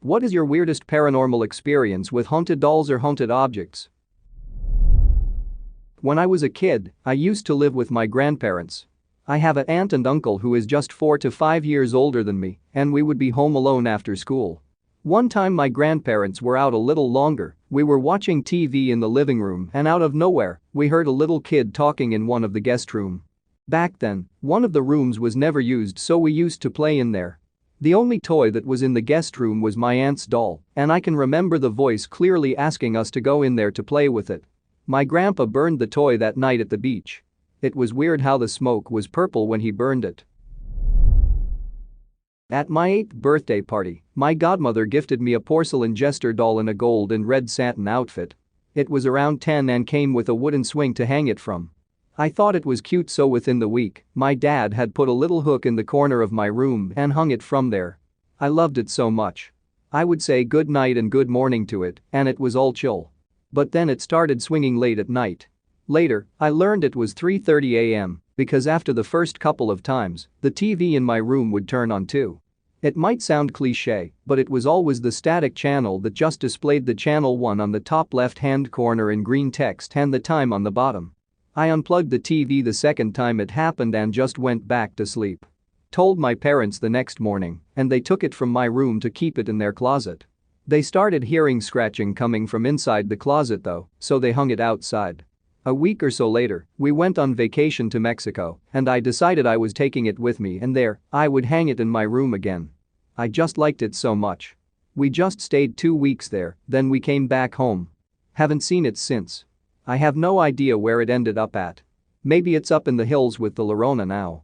What is your weirdest paranormal experience with haunted dolls or haunted objects? When I was a kid, I used to live with my grandparents. I have an aunt and uncle who is just 4 to 5 years older than me, and we would be home alone after school. One time my grandparents were out a little longer, we were watching TV in the living room and out of nowhere, we heard a little kid talking in one of the guest room. Back then, one of the rooms was never used, so we used to play in there. The only toy that was in the guest room was my aunt's doll, and I can remember the voice clearly asking us to go in there to play with it. My grandpa burned the toy that night at the beach. It was weird how the smoke was purple when he burned it. At my 8th birthday party, my godmother gifted me a porcelain jester doll in a gold and red satin outfit. It was around 10 and came with a wooden swing to hang it from. I thought it was cute, so within the week, my dad had put a little hook in the corner of my room and hung it from there. I loved it so much. I would say good night and good morning to it, and it was all chill. But then it started swinging late at night. Later, I learned it was 3:30 a.m. because after the first couple of times, the TV in my room would turn on too. It might sound cliché, but it was always the static channel that just displayed the channel 1 on the top left-hand corner in green text and the time on the bottom. I unplugged the TV the second time it happened and just went back to sleep. Told my parents the next morning, and they took it from my room to keep it in their closet. They started hearing scratching coming from inside the closet though, so they hung it outside. A week or so later, we went on vacation to Mexico, and I decided I was taking it with me, and there, I would hang it in my room again. I just liked it so much. We just stayed 2 weeks there, then we came back home. Haven't seen it since. I have no idea where it ended up at. Maybe it's up in the hills with the Llorona now.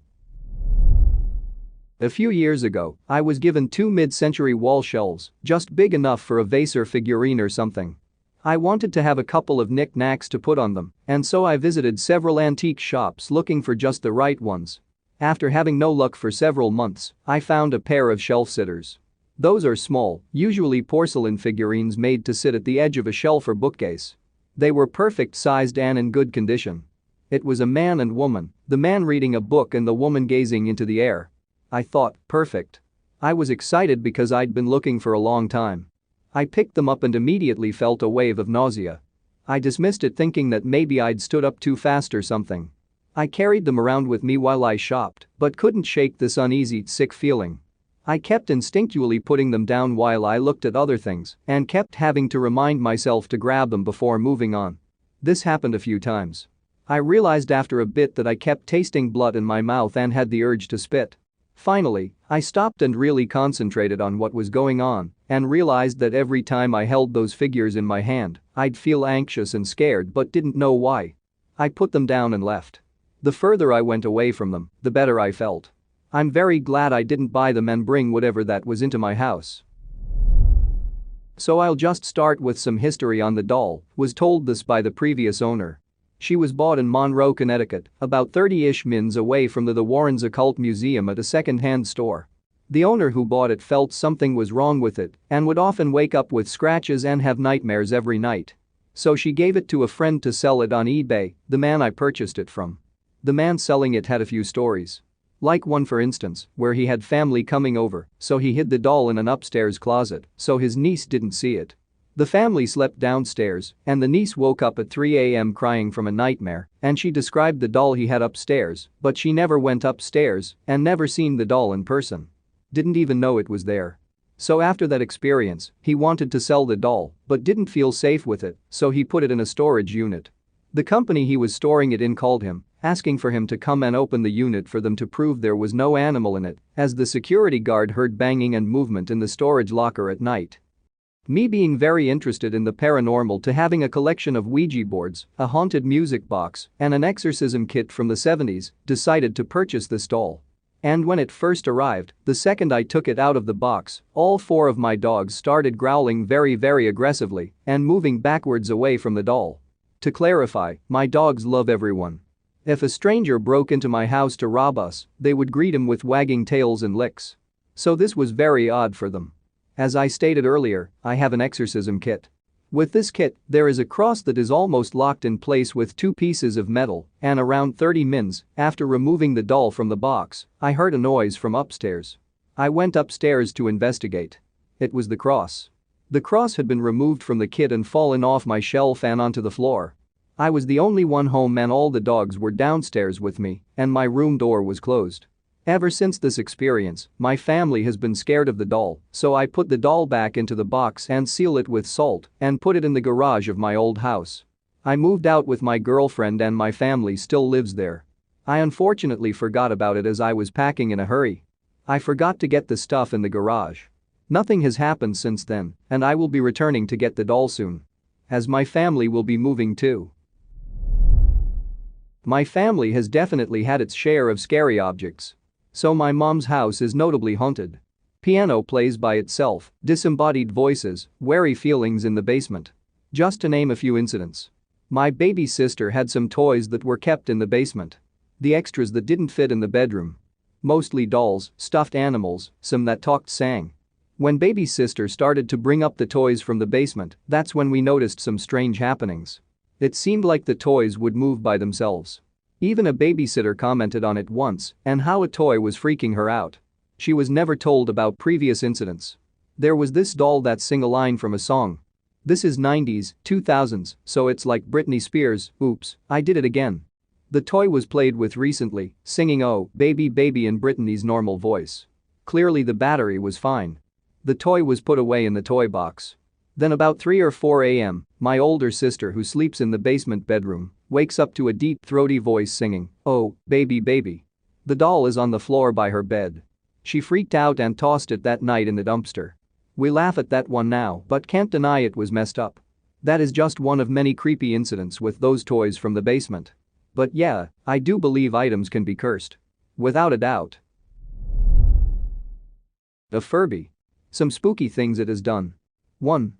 A few years ago, I was given 2 mid-century wall shelves, just big enough for a vase or figurine or something. I wanted to have a couple of knickknacks to put on them, and so I visited several antique shops looking for just the right ones. After having no luck for several months, I found a pair of shelf sitters. Those are small, usually porcelain figurines made to sit at the edge of a shelf or bookcase. They were perfect sized and in good condition. It was a man and woman, the man reading a book and the woman gazing into the air. I thought, perfect. I was excited because I'd been looking for a long time. I picked them up and immediately felt a wave of nausea. I dismissed it thinking that maybe I'd stood up too fast or something. I carried them around with me while I shopped, but couldn't shake this uneasy, sick feeling. I kept instinctually putting them down while I looked at other things and kept having to remind myself to grab them before moving on. This happened a few times. I realized after a bit that I kept tasting blood in my mouth and had the urge to spit. Finally, I stopped and really concentrated on what was going on and realized that every time I held those figures in my hand, I'd feel anxious and scared but didn't know why. I put them down and left. The further I went away from them, the better I felt. I'm very glad I didn't buy them and bring whatever that was into my house. So I'll just start with some history on the doll. Was told this by the previous owner. She was bought in Monroe, Connecticut, about 30-ish minutes away from the Warrens Occult Museum at a second-hand store. The owner who bought it felt something was wrong with it and would often wake up with scratches and have nightmares every night. So she gave it to a friend to sell it on eBay, the man I purchased it from. The man selling it had a few stories. Like one for instance, where he had family coming over, so he hid the doll in an upstairs closet so his niece didn't see it. The family slept downstairs, and the niece woke up at 3 a.m. crying from a nightmare, and she described the doll he had upstairs, but she never went upstairs and never seen the doll in person. Didn't even know it was there. So after that experience, he wanted to sell the doll, but didn't feel safe with it, so he put it in a storage unit. The company he was storing it in called him, asking for him to come and open the unit for them to prove there was no animal in it, as the security guard heard banging and movement in the storage locker at night. Me being very interested in the paranormal to having a collection of Ouija boards, a haunted music box, and an exorcism kit from the 70s, decided to purchase this doll. And when it first arrived, the second I took it out of the box, all 4 of my dogs started growling very aggressively and moving backwards away from the doll. To clarify, my dogs love everyone. If a stranger broke into my house to rob us, they would greet him with wagging tails and licks. So this was very odd for them. As I stated earlier, I have an exorcism kit. With this kit, there is a cross that is almost locked in place with 2 pieces of metal, and around 30 minutes after removing the doll from the box, I heard a noise from upstairs. I went upstairs to investigate. It was the cross. The cross had been removed from the kit and fallen off my shelf and onto the floor. I was the only one home and all the dogs were downstairs with me, and my room door was closed. Ever since this experience, my family has been scared of the doll, so I put the doll back into the box and seal it with salt and put it in the garage of my old house. I moved out with my girlfriend and my family still lives there. I unfortunately forgot about it as I was packing in a hurry. I forgot to get the stuff in the garage. Nothing has happened since then, and I will be returning to get the doll soon. As my family will be moving too. My family has definitely had its share of scary objects. So my mom's house is notably haunted. Piano plays by itself, disembodied voices, wary feelings in the basement. Just to name a few incidents. My baby sister had some toys that were kept in the basement. The extras that didn't fit in the bedroom. Mostly dolls, stuffed animals, some that talked sang. When baby sister started to bring up the toys from the basement, that's when we noticed some strange happenings. It seemed like the toys would move by themselves. Even a babysitter commented on it once and how a toy was freaking her out. She was never told about previous incidents. There was this doll that sang a line from a song. This is 90s, 2000s, so it's like Britney Spears, oops, I did it again. The toy was played with recently, singing "Oh, baby baby" in Britney's normal voice. Clearly the battery was fine. The toy was put away in the toy box. Then about 3 or 4 a.m., my older sister who sleeps in the basement bedroom wakes up to a deep throaty voice singing, "Oh, baby baby." The doll is on the floor by her bed. She freaked out and tossed it that night in the dumpster. We laugh at that one now but can't deny it was messed up. That is just one of many creepy incidents with those toys from the basement. But yeah, I do believe items can be cursed. Without a doubt. A Furby. Some spooky things it has done. 1.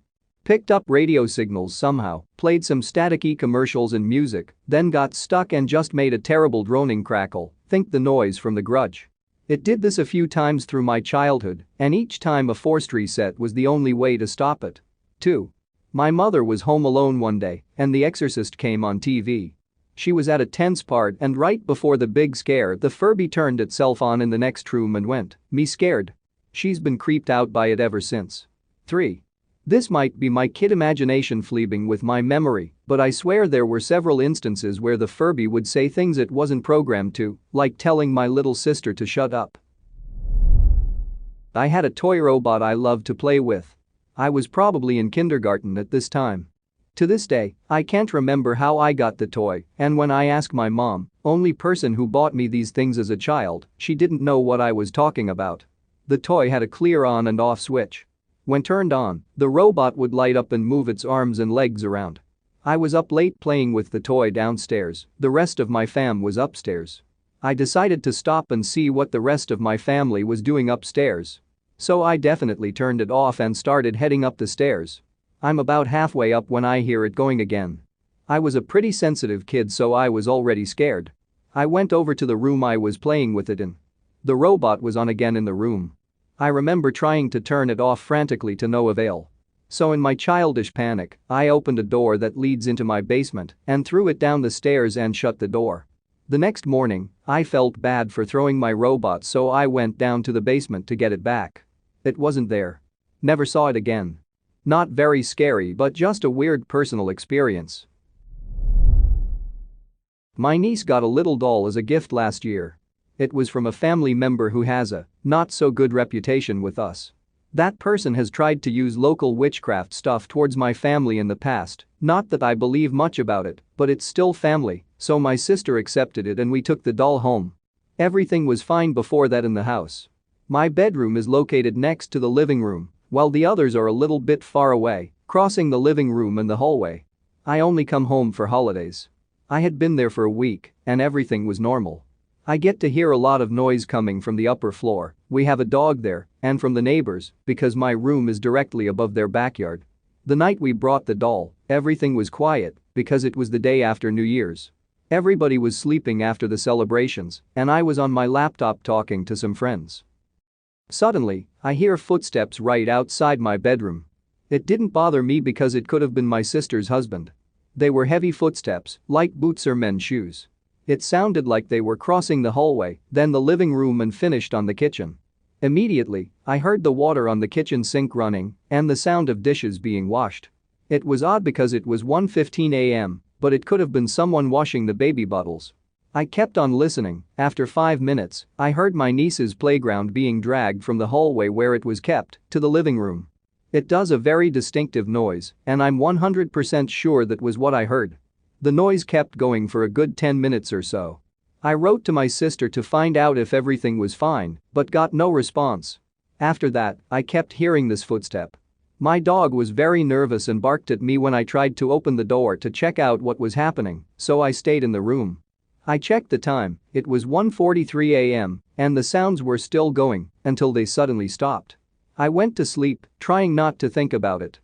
Picked up radio signals somehow, played some staticky commercials and music, then got stuck and just made a terrible droning crackle, think the noise from The Grudge. It did this a few times through my childhood, and each time a forced reset was the only way to stop it. 2. My mother was home alone one day, and The Exorcist came on TV. She was at a tense part and right before the big scare the Furby turned itself on in the next room and went, "Me scared." She's been creeped out by it ever since. 3. This might be my kid imagination fleeing with my memory, but I swear there were several instances where the Furby would say things it wasn't programmed to, like telling my little sister to shut up. I had a toy robot I loved to play with. I was probably in kindergarten at this time. To this day, I can't remember how I got the toy, and when I ask my mom, only person who bought me these things as a child, she didn't know what I was talking about. The toy had a clear on and off switch. When turned on, the robot would light up and move its arms and legs around. I was up late playing with the toy downstairs, the rest of my fam was upstairs. I decided to stop and see what the rest of my family was doing upstairs. So I definitely turned it off and started heading up the stairs. I'm about halfway up when I hear it going again. I was a pretty sensitive kid so I was already scared. I went over to the room I was playing with it in. The robot was on again in the room. I remember trying to turn it off frantically to no avail. So in my childish panic, I opened a door that leads into my basement and threw it down the stairs and shut the door. The next morning, I felt bad for throwing my robot so I went down to the basement to get it back. It wasn't there. Never saw it again. Not very scary but just a weird personal experience. My niece got a little doll as a gift last year. It was from a family member who has a not so good reputation with us. That person has tried to use local witchcraft stuff towards my family in the past, not that I believe much about it, but it's still family, so my sister accepted it and we took the doll home. Everything was fine before that in the house. My bedroom is located next to the living room, while the others are a little bit far away, crossing the living room and the hallway. I only come home for holidays. I had been there for a week, and everything was normal. I get to hear a lot of noise coming from the upper floor, we have a dog there, and from the neighbors, because my room is directly above their backyard. The night we brought the doll, everything was quiet, because it was the day after New Year's. Everybody was sleeping after the celebrations, and I was on my laptop talking to some friends. Suddenly, I hear footsteps right outside my bedroom. It didn't bother me because it could have been my sister's husband. They were heavy footsteps, like boots or men's shoes. It sounded like they were crossing the hallway, then the living room and finished on the kitchen. Immediately, I heard the water on the kitchen sink running and the sound of dishes being washed. It was odd because it was 1:15 a.m., but it could have been someone washing the baby bottles. I kept on listening. After 5 minutes, I heard my niece's playground being dragged from the hallway where it was kept to the living room. It does a very distinctive noise, and I'm 100% sure that was what I heard. The noise kept going for a good 10 minutes or so. I wrote to my sister to find out if everything was fine, but got no response. After that, I kept hearing this footstep. My dog was very nervous and barked at me when I tried to open the door to check out what was happening, so I stayed in the room. I checked the time, it was 1:43 a.m., and the sounds were still going until they suddenly stopped. I went to sleep, trying not to think about it.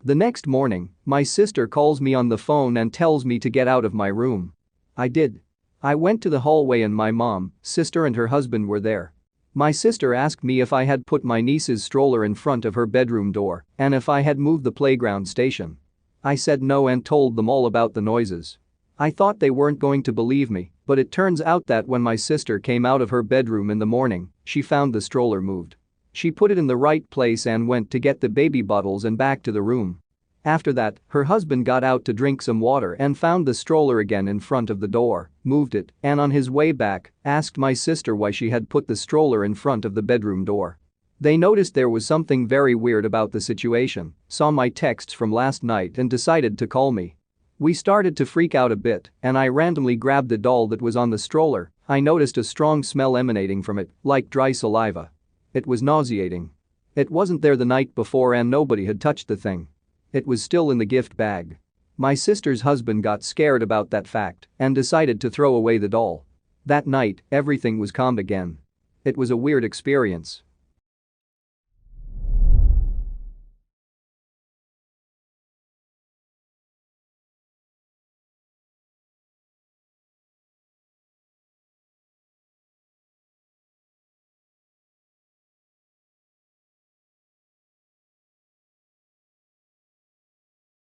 The next morning, my sister calls me on the phone and tells me to get out of my room. I did. I went to the hallway and my mom, sister and her husband were there. My sister asked me if I had put my niece's stroller in front of her bedroom door and if I had moved the playground station. I said no and told them all about the noises. I thought they weren't going to believe me, but it turns out that when my sister came out of her bedroom in the morning, she found the stroller moved. She put it in the right place and went to get the baby bottles and back to the room. After that, her husband got out to drink some water and found the stroller again in front of the door, moved it, and on his way back, asked my sister why she had put the stroller in front of the bedroom door. They noticed there was something very weird about the situation, saw my texts from last night and decided to call me. We started to freak out a bit, and I randomly grabbed the doll that was on the stroller. I noticed a strong smell emanating from it, like dry saliva. It was nauseating. It wasn't there the night before and nobody had touched the thing. It was still in the gift bag. My sister's husband got scared about that fact and decided to throw away the doll. That night, everything was calm again. It was a weird experience.